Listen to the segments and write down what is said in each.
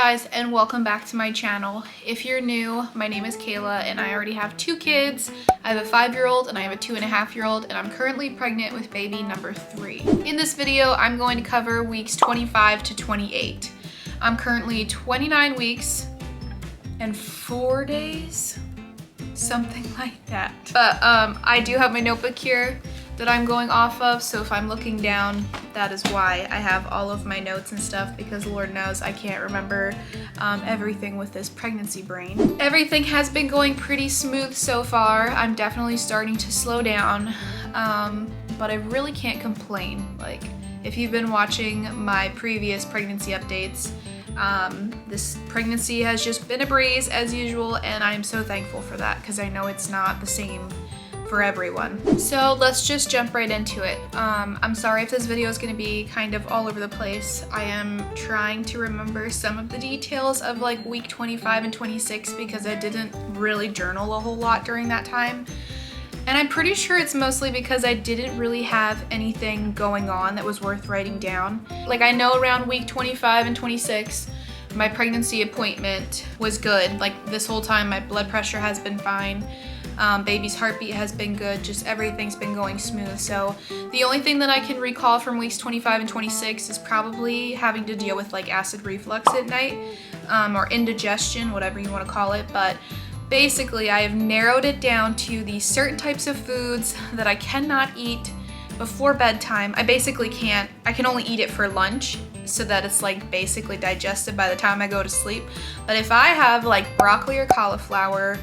guys, and welcome back to my channel. If you're new, my name is Kayla and I already have 2 kids. I have a 5-year-old and I have a 2.5-year-old, and I'm currently pregnant with baby number 3. In this video, I'm going to cover weeks 25 to 28. I'm currently 29 weeks and 4 days, something like that. But I do have my notebook here that I'm going off of, so if I'm looking down, that is why I have all of my notes and stuff, because Lord knows I can't remember everything with this pregnancy brain. Everything has been going pretty smooth so far. I'm definitely starting to slow down, but I really can't complain. Like, if you've been watching my previous pregnancy updates, this pregnancy has just been a breeze as usual, and I'm so thankful for that because I know it's not the same for everyone. So let's just jump right into it. I'm sorry if this video is going to be kind of all over the place. I am trying to remember some of the details of like week 25 and 26 because I didn't really journal a whole lot during that time. And I'm pretty sure it's mostly because I didn't really have anything going on that was worth writing down. Like, I know around week 25 and 26, my pregnancy appointment was good. Like, this whole time my blood pressure has been fine. Baby's heartbeat has been good, just everything's been going smooth. So the only thing that I can recall from weeks 25 and 26 is probably having to deal with like acid reflux at night, or indigestion, whatever you want to call it. But basically I have narrowed it down to the certain types of foods that I cannot eat before bedtime. I can only eat it for lunch so that it's like basically digested by the time I go to sleep. But if I have like broccoli or cauliflower,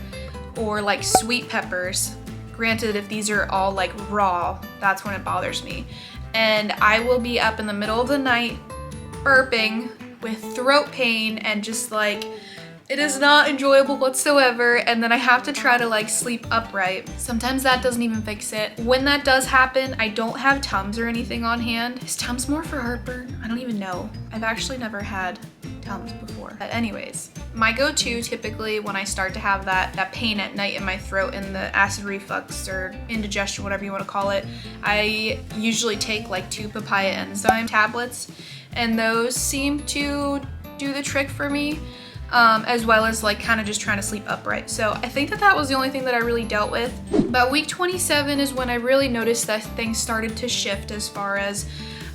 or like sweet peppers, granted if these are all like raw, that's when it bothers me. And I will be up in the middle of the night burping with throat pain, and just like, it is not enjoyable whatsoever, and then I have to try to like sleep upright. Sometimes that doesn't even fix it. When that does happen, I don't have Tums or anything on hand. Is Tums more for heartburn? I don't even know. I've actually never had Tums before. But anyways, my go-to typically when I start to have that pain at night in my throat and the acid reflux or indigestion, whatever you want to call it, I usually take like 2 papaya enzyme tablets, and those seem to do the trick for me. As well as like kind of just trying to sleep upright. So I think that was the only thing that I really dealt with. But week 27 is when I really noticed that things started to shift, as far as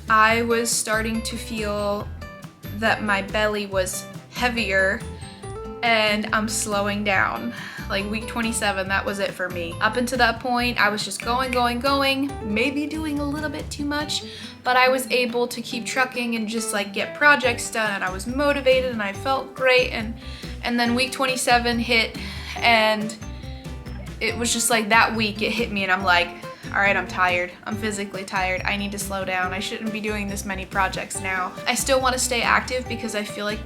I was starting to feel that my belly was heavier and I'm slowing down. Like week 27, that was it for me. Up until that point, I was just going, maybe doing a little bit too much, but I was able to keep trucking and just like get projects done, and I was motivated and I felt great. And then week 27 hit, and it was just like that week it hit me, and I'm like, all right, I'm tired. I'm physically tired. I need to slow down. I shouldn't be doing this many projects now. I still want to stay active because I feel like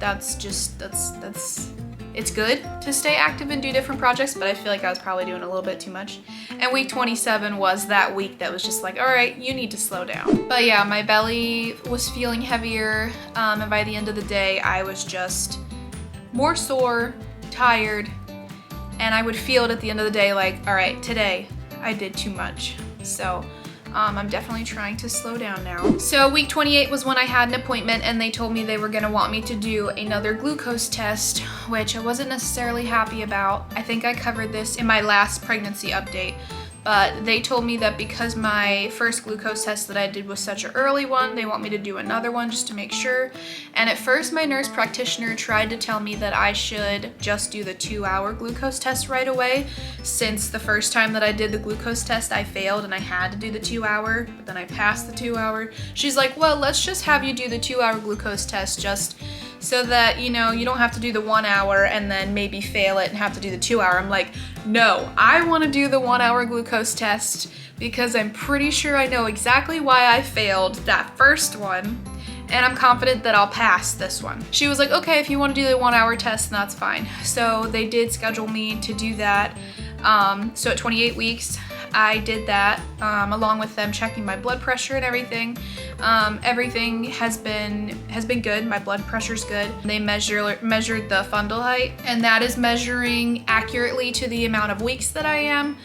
it's good to stay active and do different projects, but I feel like I was probably doing a little bit too much. And week 27 was that week that was just like, all right, you need to slow down. But yeah, my belly was feeling heavier, and by the end of the day, I was just more sore, tired, and I would feel it at the end of the day like, all right, today I did too much. So I'm definitely trying to slow down now. So week 28 was when I had an appointment, and they told me they were gonna want me to do another glucose test, which I wasn't necessarily happy about. I think I covered this in my last pregnancy update, but they told me that because my first glucose test that I did was such an early one, they want me to do another one just to make sure. And at first my nurse practitioner tried to tell me that I should just do the 2-hour glucose test right away, since the first time that I did the glucose test I failed and I had to do the 2-hour, but then I passed the 2-hour. She's like, well, let's just have you do the 2-hour glucose test just so that, you know, you don't have to do the 1 hour and then maybe fail it and have to do the 2-hour. I'm like, no, I want to do the 1-hour glucose test because I'm pretty sure I know exactly why I failed that first one, and I'm confident that I'll pass this one. She was like, okay, if you want to do the 1-hour test, then that's fine. So they did schedule me to do that. So at 28 weeks, I did that, along with them checking my blood pressure and everything. Everything has been good. My blood pressure's good. They measured the fundal height, and that is measuring accurately to the amount of weeks that I am.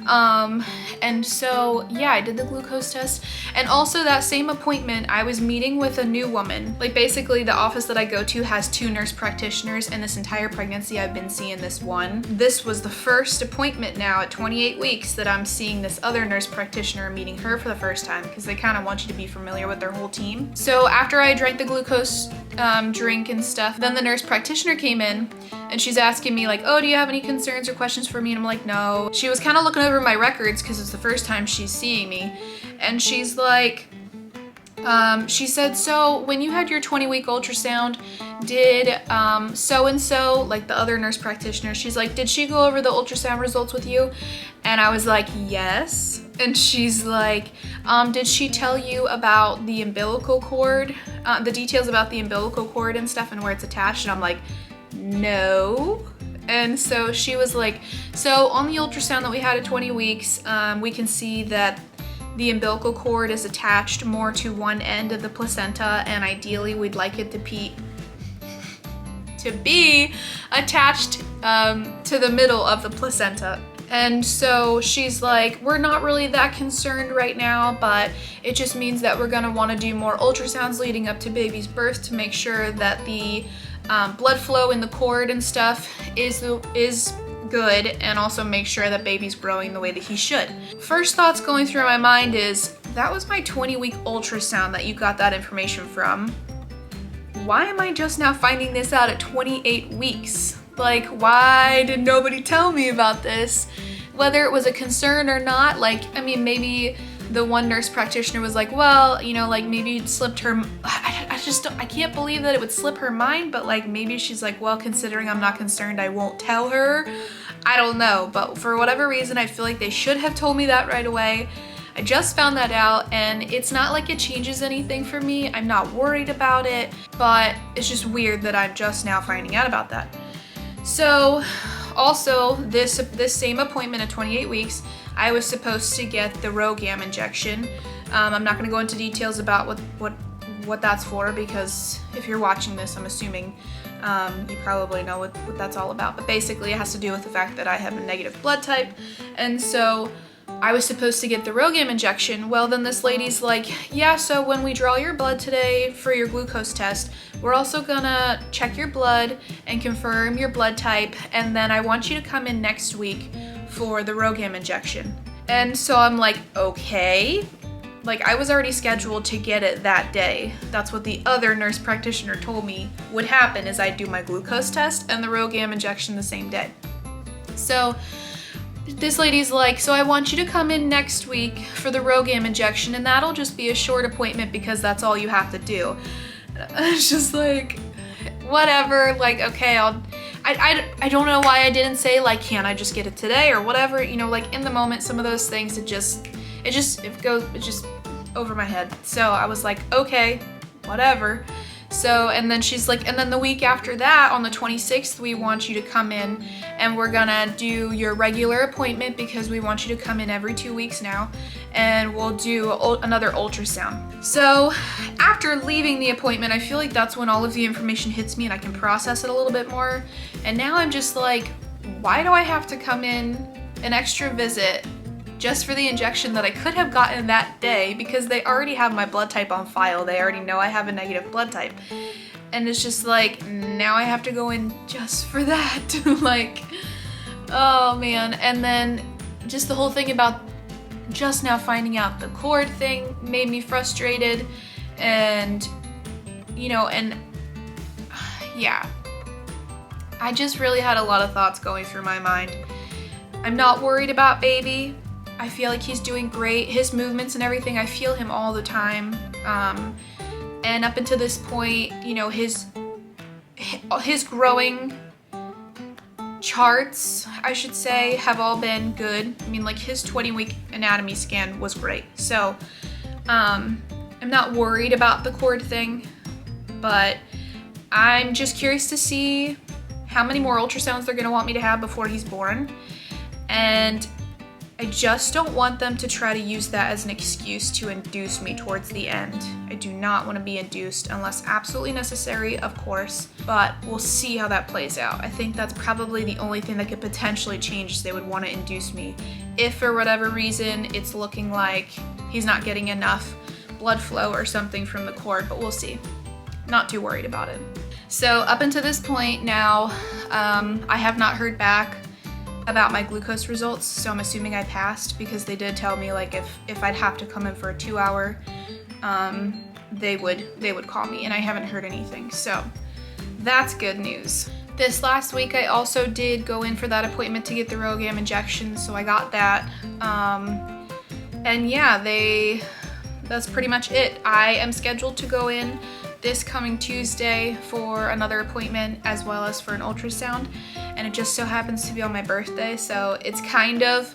And so yeah, I did the glucose test. And also that same appointment, I was meeting with a new woman. Like basically the office that I go to has 2 nurse practitioners, and this entire pregnancy I've been seeing this one. This was the first appointment now at 28 weeks that I'm seeing this other nurse practitioner, meeting her for the first time, because they kind of want you to be familiar with their whole team. So after I drank the glucose drink and stuff, then the nurse practitioner came in and she's asking me like, oh, do you have any concerns or questions for me? And I'm like, no. She was kind of looking over my records because it's the first time she's seeing me. And she's like, she said, so when you had your 20-week ultrasound, did so-and-so, like the other nurse practitioner, she's like, did she go over the ultrasound results with you? And I was like, yes. And she's like, did she tell you about the umbilical cord, the details about the umbilical cord and stuff and where it's attached? And I'm like, no. And so she was like, so on the ultrasound that we had at 20 weeks, we can see that the umbilical cord is attached more to one end of the placenta, and ideally we'd like it to be attached to the middle of the placenta. And so she's like, we're not really that concerned right now, but it just means that we're gonna wanna do more ultrasounds leading up to baby's birth to make sure that the blood flow in the cord and stuff is good, and also make sure that baby's growing the way that he should. First thoughts going through my mind is, that was my 20-week ultrasound that you got that information from. Why am I just now finding this out at 28 weeks? Like, why did nobody tell me about this? Whether it was a concern or not, like, I mean, maybe the one nurse practitioner was like, well, you know, like maybe it slipped her, I can't believe that it would slip her mind, but like maybe she's like, well, considering I'm not concerned, I won't tell her. I don't know, but for whatever reason, I feel like they should have told me that right away. I just found that out, and it's not like it changes anything for me. I'm not worried about it, but it's just weird that I'm just now finding out about that. So also this same appointment at 28 weeks, I was supposed to get the RhoGAM injection. I'm not gonna go into details about what that's for, because if you're watching this, I'm assuming you probably know what that's all about. But basically it has to do with the fact that I have a negative blood type. And so I was supposed to get the RhoGAM injection. Well, then this lady's like, yeah, so when we draw your blood today for your glucose test, we're also gonna check your blood and confirm your blood type, and then I want you to come in next week for the RhoGAM injection. And so I'm like, okay. Like, I was already scheduled to get it that day. That's what the other nurse practitioner told me would happen, is I'd do my glucose test and the RhoGAM injection the same day. So this lady's like, so I want you to come in next week for the RhoGAM injection, and that'll just be a short appointment because that's all you have to do. It's just like, whatever, like, okay, I don't know why I didn't say like, can't I just get it today or whatever, you know, like in the moment, some of those things, it just over my head. So I was like, okay, whatever. So, and then she's like, and then the week after that, on the 26th, we want you to come in and we're gonna do your regular appointment because we want you to come in every 2 weeks now, and we'll do another ultrasound. So after leaving the appointment, I feel like that's when all of the information hits me and I can process it a little bit more. And now I'm just like, why do I have to come in an extra visit just for the injection that I could have gotten that day, because they already have my blood type on file. They already know I have a negative blood type. And it's just like, now I have to go in just for that. Like, oh man. And then just the whole thing about just now finding out the cord thing made me frustrated. And, you know, and yeah, I just really had a lot of thoughts going through my mind. I'm not worried about baby. I feel like he's doing great. His movements and everything, I feel him all the time. And up until this point, you know, his growing charts, I should say, have all been good. I mean, like his 20-week anatomy scan was great. So I'm not worried about the cord thing, but I'm just curious to see how many more ultrasounds they're gonna want me to have before he's born. And I just don't want them to try to use that as an excuse to induce me towards the end. I do not want to be induced unless absolutely necessary, of course, but we'll see how that plays out. I think that's probably the only thing that could potentially change is they would want to induce me. If for whatever reason it's looking like he's not getting enough blood flow or something from the cord, but we'll see. Not too worried about it. So up until this point now, I have not heard back about my glucose results, so I'm assuming I passed because they did tell me like if I'd have to come in for a 2-hour, they would call me, and I haven't heard anything, so that's good news. This last week I also did go in for that appointment to get the RhoGAM injection, so I got that, and yeah, that's pretty much it. I am scheduled to go in this coming Tuesday for another appointment as well as for an ultrasound, and it just so happens to be on my birthday, so it's kind of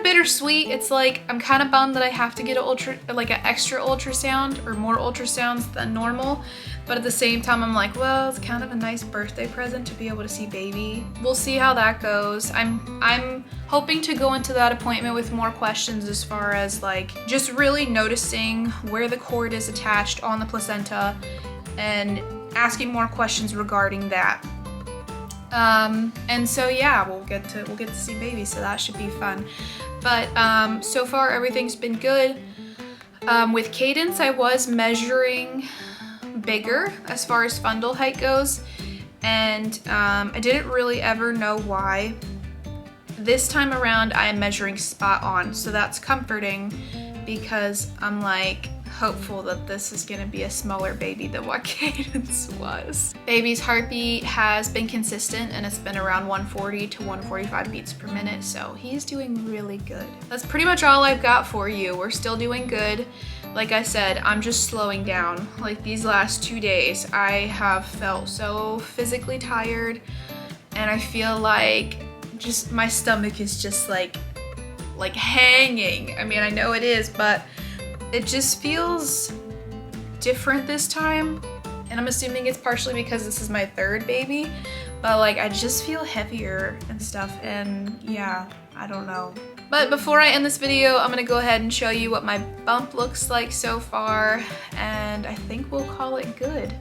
bittersweet. It's like I'm kind of bummed that I have to get an extra ultrasound or more ultrasounds than normal, but at the same time I'm like, well, it's kind of a nice birthday present to be able to see baby. We'll see how that goes. I'm hoping to go into that appointment with more questions as far as like just really noticing where the cord is attached on the placenta and asking more questions regarding that. And so yeah, we'll get to see baby, so that should be fun. But so far everything's been good. With Cadence, I was measuring bigger as far as fundal height goes, and I didn't really ever know why. This time around I am measuring spot on, so that's comforting because I'm like hopeful that this is gonna be a smaller baby than what Cadence was. Baby's heartbeat has been consistent and it's been around 140 to 145 beats per minute, so he's doing really good. That's pretty much all I've got for you. We're still doing good. Like I said, I'm just slowing down. Like these last 2 days, I have felt so physically tired, and I feel like just my stomach is just like hanging. I mean, I know it is, but it just feels different this time, and I'm assuming it's partially because this is my third baby, but like I just feel heavier and stuff, and yeah, I don't know. But before I end this video, I'm gonna go ahead and show you what my bump looks like so far, and I think we'll call it good.